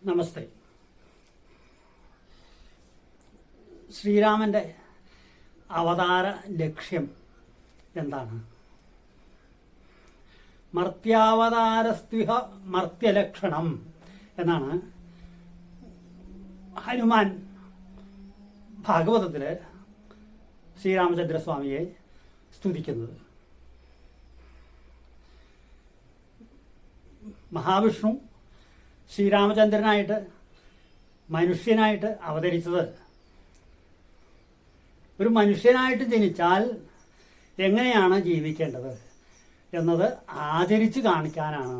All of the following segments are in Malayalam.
നമസ്തേ. ശ്രീരാമൻ്റെ അവതാര ലക്ഷ്യം എന്താണ്? മർത്യാവതാരസ്ത്വിഹ മർത്യലക്ഷണം എന്നാണ് ഹനുമാൻ ഭാഗവതത്തിൽ ശ്രീരാമചന്ദ്രസ്വാമിയെ സ്തുതിക്കുന്നത്. മഹാവിഷ്ണു ശ്രീരാമചന്ദ്രനായിട്ട് മനുഷ്യനായിട്ട് അവതരിച്ചത് ഒരു മനുഷ്യനായിട്ട് ജനിച്ചാൽ എങ്ങനെയാണ് ജീവിക്കേണ്ടത് എന്നത് ആചരിച്ച് കാണിക്കാനാണ്,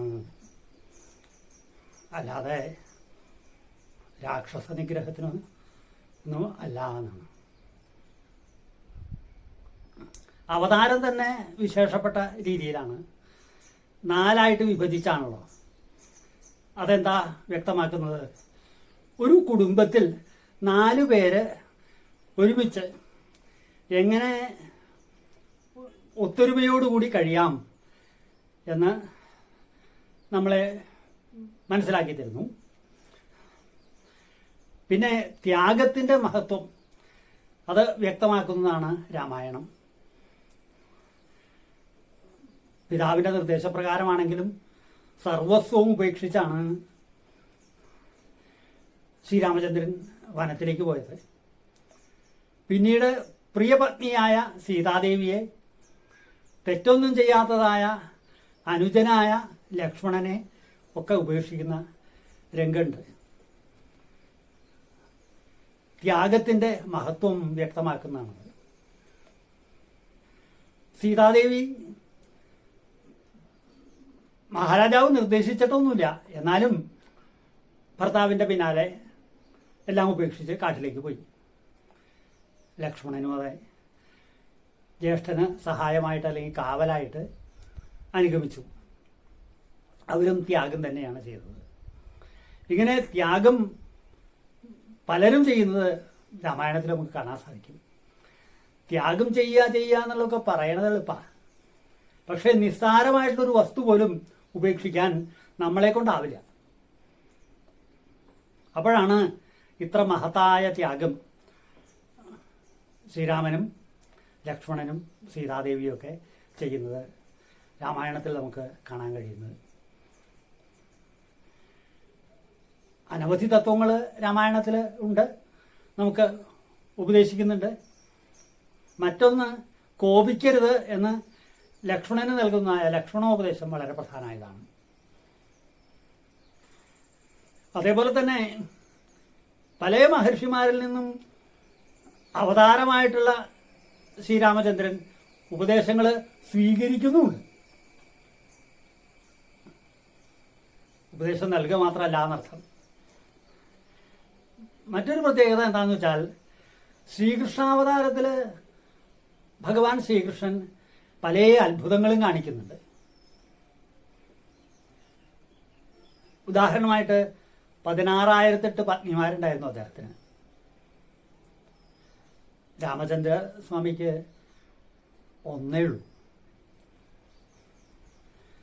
അല്ലാതെ രാക്ഷസ നിഗ്രഹത്തിനൊന്നും അല്ല എന്നാണ്. അവതാരം തന്നെ വിശേഷപ്പെട്ട രീതിയിലാണ്, 4 വിഭജിച്ചാണല്ലോ. അതെന്താ വ്യക്തമാക്കുന്നത്? ഒരു കുടുംബത്തിൽ 4 പേര് ഒരുമിച്ച് എങ്ങനെ ഒത്തൊരുമയോടുകൂടി കഴിയാം എന്ന് നമ്മളെ മനസ്സിലാക്കി തരുന്നു. പിന്നെ ത്യാഗത്തിൻ്റെ മഹത്വം അത് വ്യക്തമാക്കുന്നതാണ് രാമായണം. പിതാവിൻ്റെ നിർദ്ദേശപ്രകാരമാണെങ്കിലും സർവസ്വവും ഉപേക്ഷിച്ചാണ് ശ്രീരാമചന്ദ്രൻ വനത്തിലേക്ക് പോയത്. പിന്നീട് പ്രിയപത്നിയായ സീതാദേവിയെ തെറ്റൊന്നും ചെയ്യാത്തതായ അനുജനായ ലക്ഷ്മണനെ ഒക്കെ ഉപേക്ഷിക്കുന്ന രംഗമുണ്ട്. ത്യാഗത്തിൻ്റെ മഹത്വം വ്യക്തമാക്കുന്നതാണ്. സീതാദേവി മഹാരാജാവ് നിർദ്ദേശിച്ചിട്ടൊന്നുമില്ല, എന്നാലും ഭർത്താവിൻ്റെ പിന്നാലെ എല്ലാം ഉപേക്ഷിച്ച് കാട്ടിലേക്ക് പോയി. ലക്ഷ്മണനും അതെ, ജ്യേഷ്ഠന് സഹായമായിട്ട് അല്ലെങ്കിൽ കാവലായിട്ട് അനുഗമിച്ചു. അവരും ത്യാഗം തന്നെയാണ് ചെയ്തത്. ഇങ്ങനെ ത്യാഗം പലരും ചെയ്യുന്നത് രാമായണത്തിൽ നമുക്ക് കാണാൻ സാധിക്കും. ത്യാഗം ചെയ്യുക എന്നുള്ളതൊക്കെ പറയണത് എളുപ്പമാണ്, പക്ഷേ നിസ്സാരമായിട്ടുള്ളൊരു വസ്തു പോലും ഉപേക്ഷിക്കാൻ നമ്മളെ കൊണ്ടാവില്ല. അപ്പോഴാണ് ഇത്ര മഹത്തായ ത്യാഗം ശ്രീരാമനും ലക്ഷ്മണനും സീതാദേവിയൊക്കെ ചെയ്യുന്നത് രാമായണത്തിൽ നമുക്ക് കാണാൻ കഴിയുന്നത്. അനവധി തത്വങ്ങൾ രാമായണത്തിൽ ഉണ്ട്, നമുക്ക് ഉപദേശിക്കുന്നുണ്ട്. മറ്റൊന്ന്, കോപിക്കരുത് എന്ന് ലക്ഷ്മണന് നൽകുന്ന ലക്ഷ്മണോപദേശം വളരെ പ്രധാനമായതാണ്. അതേപോലെ തന്നെ പല മഹർഷിമാരിൽ നിന്നും അവതാരമായിട്ടുള്ള ശ്രീരാമചന്ദ്രൻ ഉപദേശങ്ങൾ സ്വീകരിക്കുന്നുമുണ്ട്. ഉപദേശം നൽകുക മാത്രമല്ല എന്നർത്ഥം. മറ്റൊരു പ്രത്യേകത എന്താണെന്ന് വെച്ചാൽ, ശ്രീകൃഷ്ണാവതാരത്തിൽ ഭഗവാൻ ശ്രീകൃഷ്ണൻ പല അത്ഭുതങ്ങളും കാണിക്കുന്നുണ്ട്. ഉദാഹരണമായിട്ട് 16,008 പത്നിമാരുണ്ടായിരുന്നു അദ്ദേഹത്തിന്. രാമചന്ദ്ര സ്വാമിക്ക് ഒന്നേ ഉള്ളൂ.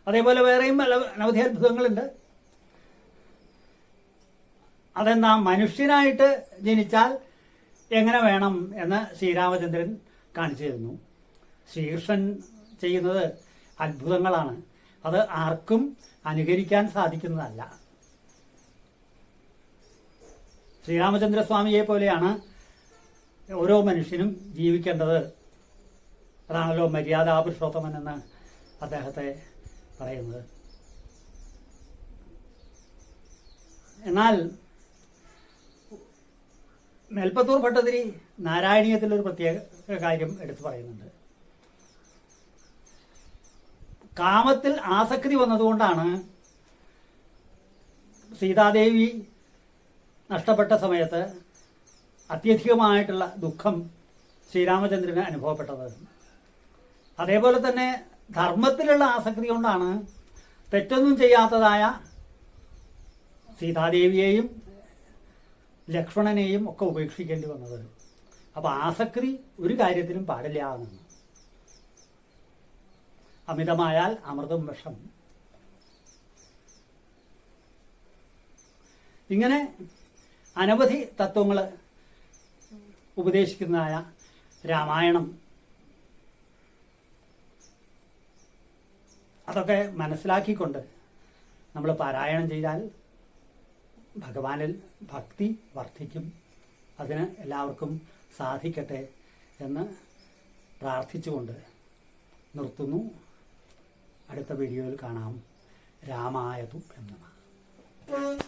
അതേപോലെ വേറെയും അനവധി അത്ഭുതങ്ങളുണ്ട്. അതെന്താ, മനുഷ്യനായിട്ട് ജനിച്ചാൽ എങ്ങനെ വേണം എന്ന് ശ്രീരാമചന്ദ്രൻ കാണിച്ചു തരുന്നു. ശ്രീകൃഷ്ണൻ ചെയ്യുന്നത് അത്ഭുതങ്ങളാണ്, അത് ആർക്കും അനുകരിക്കാൻ സാധിക്കുന്നതല്ല. ശ്രീരാമചന്ദ്രസ്വാമിയെ പോലെയാണ് ഓരോ മനുഷ്യനും ജീവിക്കേണ്ടത്. അതാണല്ലോ മര്യാദാ പുരുഷോത്തമൻ എന്ന് അദ്ദേഹത്തെ പറയുന്നത്. എന്നാൽ മേൽപ്പത്തൂർ ഭട്ടതിരി നാരായണീയത്തിലൊരു പ്രത്യേക കാര്യം എടുത്തു പറയുന്നുണ്ട്. കാമത്തിൽ ആസക്തി വന്നതുകൊണ്ടാണ് സീതാദേവി നഷ്ടപ്പെട്ട സമയത്ത് അത്യധികമായിട്ടുള്ള ദുഃഖം ശ്രീരാമചന്ദ്രന് അനുഭവപ്പെട്ടത്. അതേപോലെ തന്നെ ധർമ്മത്തിലുള്ള ആസക്തി കൊണ്ടാണ് തെറ്റൊന്നും ചെയ്യാത്തതായ സീതാദേവിയെയും ലക്ഷ്മണനെയും ഒക്കെ ഉപേക്ഷിക്കേണ്ടി വന്നത്. അപ്പോൾ ആസക്തി ഒരു കാര്യത്തിലും പാടില്ല എന്നാണ്. അമിതമായാൽ അമൃതം വിഷം. ഇങ്ങനെ അനവധി തത്വങ്ങൾ ഉപദേശിക്കുന്നതായ രാമായണം അതൊക്കെ മനസ്സിലാക്കിക്കൊണ്ട് നമ്മൾ പാരായണം ചെയ്താൽ ഭഗവാനിൽ ഭക്തി വർദ്ധിക്കും. അതിന് എല്ലാവർക്കും സാധിക്കട്ടെ എന്ന് പ്രാർത്ഥിച്ചുകൊണ്ട് നിർത്തുന്നു. അടുത്ത വീഡിയോയിൽ കാണാം. രാമായതു എന്നതാണ്.